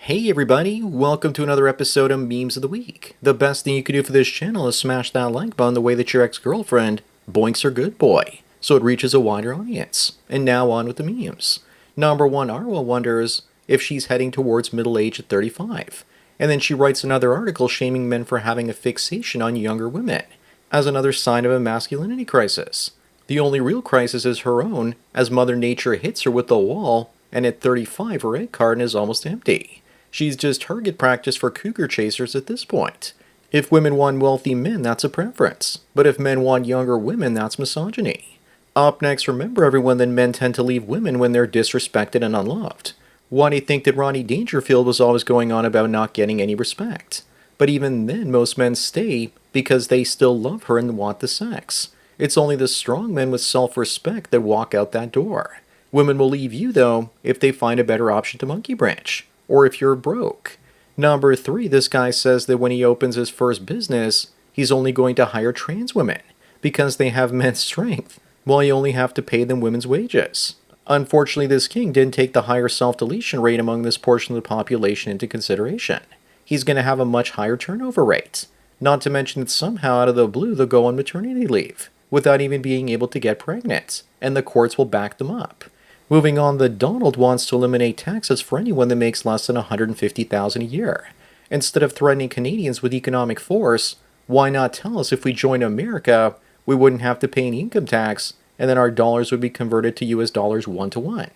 Hey everybody, welcome to another episode of Memes of the Week. The best thing you can do for this channel is smash that like button the way that your ex-girlfriend boinks her good boy, so it reaches a wider audience. And now on with the memes. Number one, Arwa wonders if she's heading towards middle age at 35. And then she writes another article shaming men for having a fixation on younger women, as another sign of a masculinity crisis. The only real crisis is her own, as Mother Nature hits her with the wall, and at 35 her egg carton is almost empty. She's just target practice for cougar chasers at this point. If women want wealthy men, that's a preference. But if men want younger women, that's misogyny. Up next, remember everyone that men tend to leave women when they're disrespected and unloved. Why do you think that Ronnie Dangerfield was always going on about not getting any respect? But even then, most men stay because they still love her and want the sex. It's only the strong men with self-respect that walk out that door. Women will leave you, though, if they find a better option to monkey branch. Or if you're broke. Number 3, this guy says that when he opens his first business, he's only going to hire trans women because they have men's strength, while you only have to pay them women's wages. Unfortunately, this king didn't take the higher self-deletion rate among this portion of the population into consideration. He's going to have a much higher turnover rate. Not to mention that somehow out of the blue they'll go on maternity leave, without even being able to get pregnant, and the courts will back them up. Moving on, the Donald wants to eliminate taxes for anyone that makes less than $150,000 a year. Instead of threatening Canadians with economic force, why not tell us if we join America, we wouldn't have to pay any income tax, and then our dollars would be converted to US dollars 1-to-1.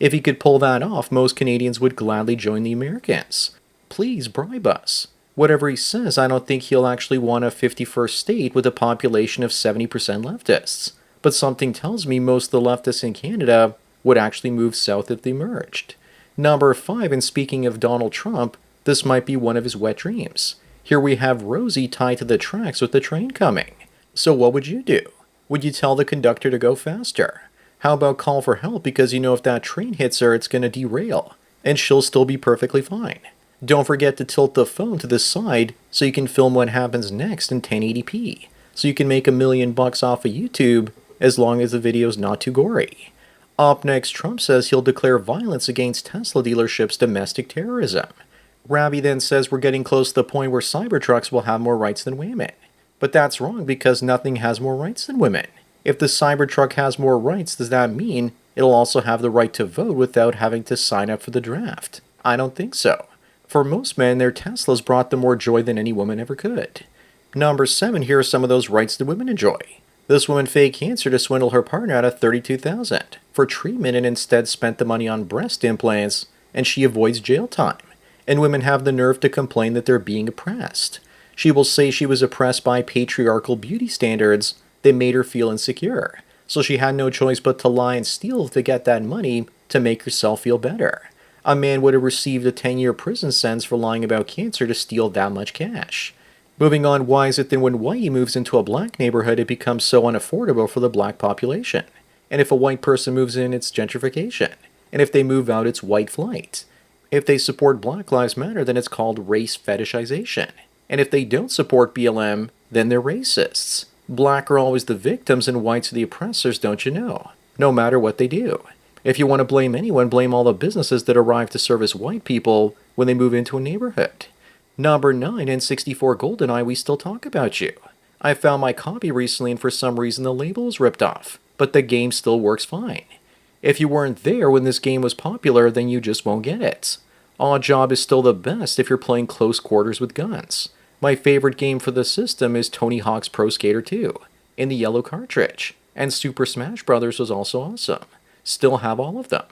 If he could pull that off, most Canadians would gladly join the Americans. Please bribe us. Whatever he says, I don't think he'll actually want a 51st state with a population of 70% leftists. But something tells me most of the leftists in Canada would actually move south if they merged. Number 5, and speaking of Donald Trump, this might be one of his wet dreams. Here we have Rosie tied to the tracks with the train coming. So what would you do? Would you tell the conductor to go faster? How about call for help because you know if that train hits her it's going to derail, and she'll still be perfectly fine. Don't forget to tilt the phone to the side so you can film what happens next in 1080p, so you can make $1 million off of YouTube as long as the video's not too gory. Up next, Trump says he'll declare violence against Tesla dealerships domestic terrorism. Ravi then says we're getting close to the point where Cybertrucks will have more rights than women. But that's wrong because nothing has more rights than women. If the Cybertruck has more rights, does that mean it'll also have the right to vote without having to sign up for the draft? I don't think so. For most men, their Teslas brought them more joy than any woman ever could. Number 7, here are some of those rights that women enjoy. This woman faked cancer to swindle her partner out of $32,000 for treatment and instead spent the money on breast implants, and she avoids jail time. And women have the nerve to complain that they're being oppressed. She will say she was oppressed by patriarchal beauty standards that made her feel insecure, so she had no choice but to lie and steal to get that money to make herself feel better. A man would have received a 10-year prison sentence for lying about cancer to steal that much cash. Moving on, why is it that when Whitey moves into a black neighborhood, it becomes so unaffordable for the black population? And if a white person moves in, it's gentrification. And if they move out, it's white flight. If they support Black Lives Matter, then it's called race fetishization. And if they don't support BLM, then they're racists. Black are always the victims and whites are the oppressors, don't you know? No matter what they do. If you want to blame anyone, blame all the businesses that arrive to service white people when they move into a neighborhood. Number 9, N64 GoldenEye, we still talk about you. I found my copy recently and for some reason the label was ripped off, but the game still works fine. If you weren't there when this game was popular, then you just won't get it. Odd Job is still the best if you're playing close quarters with guns. My favorite game for the system is Tony Hawk's Pro Skater 2, in the yellow cartridge, and Super Smash Bros. Was also awesome. Still have all of them.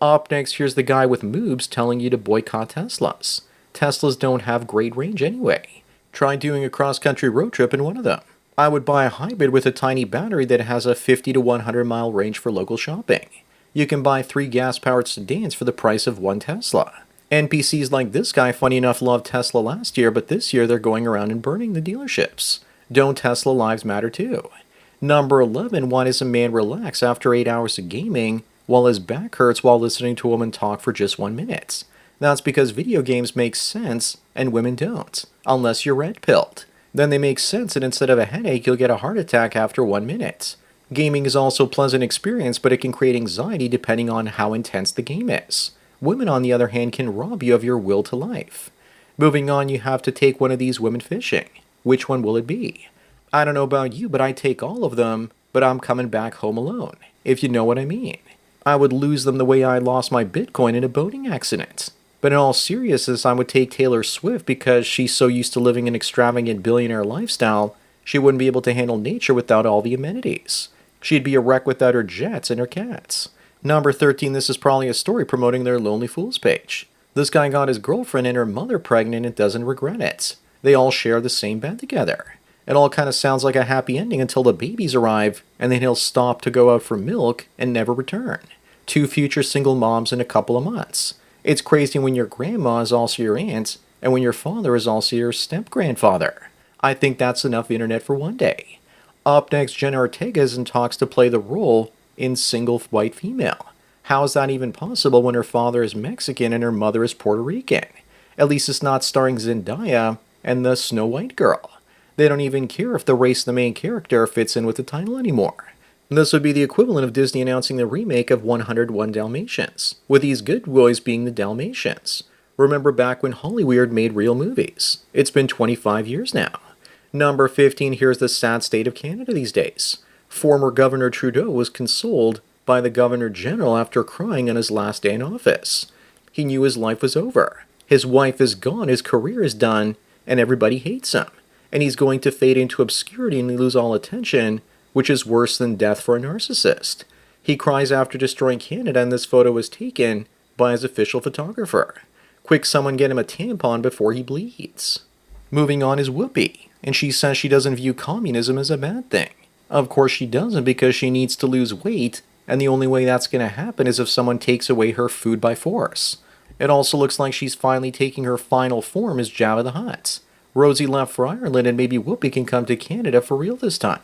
Up next, here's the guy with moobs telling you to boycott Teslas. Teslas don't have great range anyway. Try doing a cross-country road trip in one of them. I would buy a hybrid with a tiny battery that has a 50 to 100 mile range for local shopping. You can buy 3 gas-powered sedans for the price of 1 Tesla. NPCs like this guy, funny enough, loved Tesla last year, but this year they're going around and burning the dealerships. Don't Tesla lives matter too? Number 11, why does a man relax after 8 hours of gaming while his back hurts while listening to a woman talk for just 1 minute? That's because video games make sense and women don't, unless you're red-pilled. Then they make sense and instead of a headache, you'll get a heart attack after 1 minute. Gaming is also a pleasant experience, but it can create anxiety depending on how intense the game is. Women, on the other hand, can rob you of your will to life. Moving on, you have to take one of these women fishing. Which one will it be? I don't know about you, but I take all of them, but I'm coming back home alone, if you know what I mean. I would lose them the way I lost my Bitcoin in a boating accident. But in all seriousness, I would take Taylor Swift because she's so used to living an extravagant billionaire lifestyle, she wouldn't be able to handle nature without all the amenities. She'd be a wreck without her jets and her cats. Number 13, this is probably a story promoting their Lonely Fools page. This guy got his girlfriend and her mother pregnant and doesn't regret it. They all share the same bed together. It all kind of sounds like a happy ending until the babies arrive, and then he'll stop to go out for milk and never return. 2 future single moms in a couple of months. It's crazy when your grandma is also your aunt, and when your father is also your step-grandfather. I think that's enough internet for one day. Up next, Jenna Ortega is in talks to play the role in single white female. How is that even possible when her father is Mexican and her mother is Puerto Rican? At least it's not starring Zendaya and the Snow White girl. They don't even care if the race of the main character fits in with the title anymore. This would be the equivalent of Disney announcing the remake of 101 Dalmatians, with these good boys being the Dalmatians. Remember back when Hollywood made real movies? It's been 25 years now. Number 15, here's the sad state of Canada these days. Former Governor Trudeau was consoled by the Governor General after crying on his last day in office. He knew his life was over. His wife is gone, his career is done, and everybody hates him. And he's going to fade into obscurity and lose all attention, which is worse than death for a narcissist. He cries after destroying Canada, and this photo was taken by his official photographer. Quick, someone get him a tampon before he bleeds. Moving on is Whoopi, and she says she doesn't view communism as a bad thing. Of course she doesn't, because she needs to lose weight, and the only way that's going to happen is if someone takes away her food by force. It also looks like she's finally taking her final form as Jabba the Hutt. Rosie left for Ireland, and maybe Whoopi can come to Canada for real this time.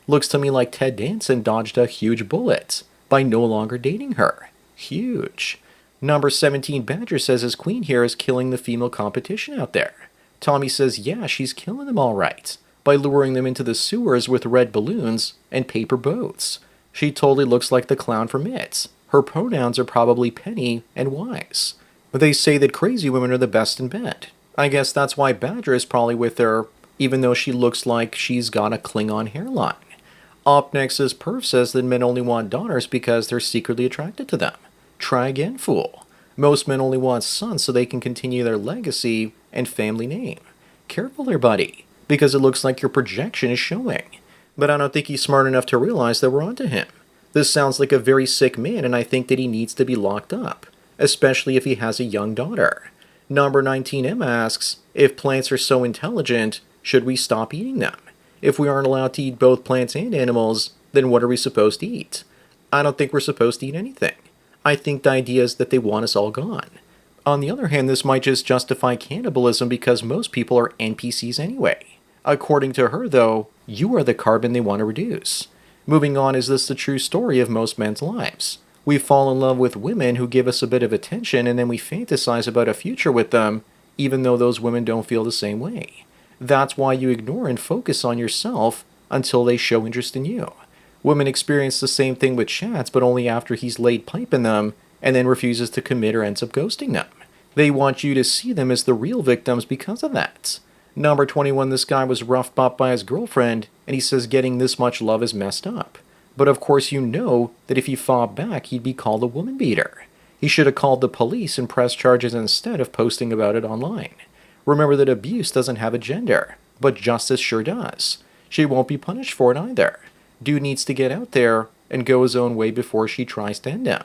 Looks to me like Ted Danson dodged a huge bullet by no longer dating her. Huge. Number 17, Badger says his queen here is killing the female competition out there. Tommy says, yeah, she's killing them all right, by luring them into the sewers with red balloons and paper boats. She totally looks like the clown from It. Her pronouns are probably Penny and Wise. They say that crazy women are the best in bed. I guess that's why Badger is probably with her, even though she looks like she's got a Klingon hairline. Up next is Perf says that men only want daughters because they're secretly attracted to them. Try again, fool. Most men only want sons so they can continue their legacy and family name. Careful there, buddy, because it looks like your projection is showing. But I don't think he's smart enough to realize that we're onto him. This sounds like a very sick man, and I think that he needs to be locked up, especially if he has a young daughter. Number 19, Emma asks, if plants are so intelligent, should we stop eating them? If we aren't allowed to eat both plants and animals, then what are we supposed to eat? I don't think we're supposed to eat anything. I think the idea is that they want us all gone. On the other hand, this might just justify cannibalism because most people are NPCs anyway. According to her, though, you are the carbon they want to reduce. Moving on, is this the true story of most men's lives? We fall in love with women who give us a bit of attention, and then we fantasize about a future with them, even though those women don't feel the same way. That's why you ignore and focus on yourself until they show interest in you. Women experience the same thing with chats, but only after he's laid pipe in them, and then refuses to commit or ends up ghosting them. They want you to see them as the real victims because of that. Number 21, this guy was roughed up by his girlfriend, and he says getting this much love is messed up. But of course you know that if he fought back, he'd be called a woman beater. He should have called the police and pressed charges instead of posting about it online. Remember that abuse doesn't have a gender, but justice sure does. She won't be punished for it either. Dude needs to get out there and go his own way before she tries to end him.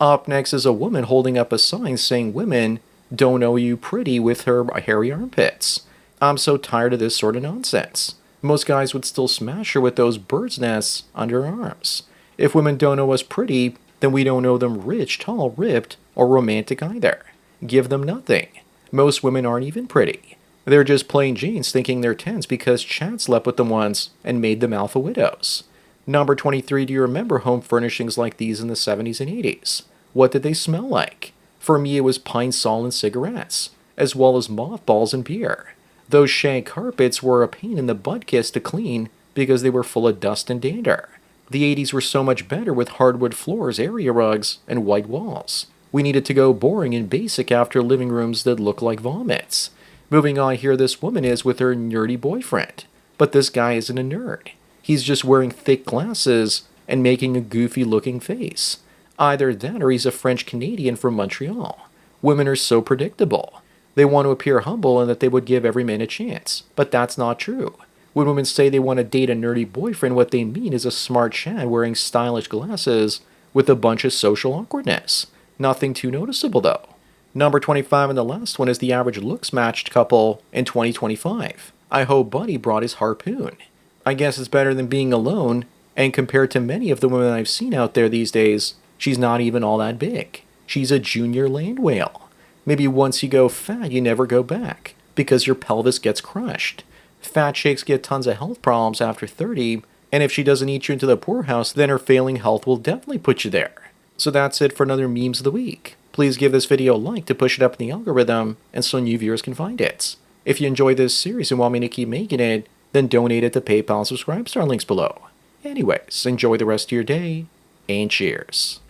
Up next is a woman holding up a sign saying women don't know you pretty with her hairy armpits. I'm so tired of this sort of nonsense. Most guys would still smash her with those bird's nests under her arms. If women don't know us pretty, then we don't know them rich, tall, ripped, or romantic either. Give them nothing. Most women aren't even pretty. They're just plain Janes thinking they're 10s because Chad slept with them once and made them alpha widows. Number 23, do you remember home furnishings like these in the 70s and 80s? What did they smell like? For me, it was pine sol and cigarettes, as well as mothballs and beer. Those shag carpets were a pain in the butt kiss to clean because they were full of dust and dander. The 80s were so much better with hardwood floors, area rugs, and white walls. We needed to go boring and basic after living rooms that look like vomits. Moving on, here this woman is with her nerdy boyfriend. But this guy isn't a nerd. He's just wearing thick glasses and making a goofy looking face. Either that or he's a French Canadian from Montreal. Women are so predictable. They want to appear humble and that they would give every man a chance. But that's not true. When women say they want to date a nerdy boyfriend, what they mean is a smart Chad wearing stylish glasses with a bunch of social awkwardness. Nothing too noticeable though. Number 25 and the last one is the average looks matched couple in 2025. I hope Buddy brought his harpoon. I guess it's better than being alone, and compared to many of the women I've seen out there these days, she's not even all that big. She's a junior land whale. Maybe once you go fat, you never go back, because your pelvis gets crushed. Fat chicks get tons of health problems after 30, and if she doesn't eat you into the poorhouse, then her failing health will definitely put you there. So that's it for another Memes of the Week. Please give this video a like to push it up in the algorithm, and so new viewers can find it. If you enjoy this series and want me to keep making it, then donate it to PayPal and subscribe to our links below. Anyways, enjoy the rest of your day, and cheers.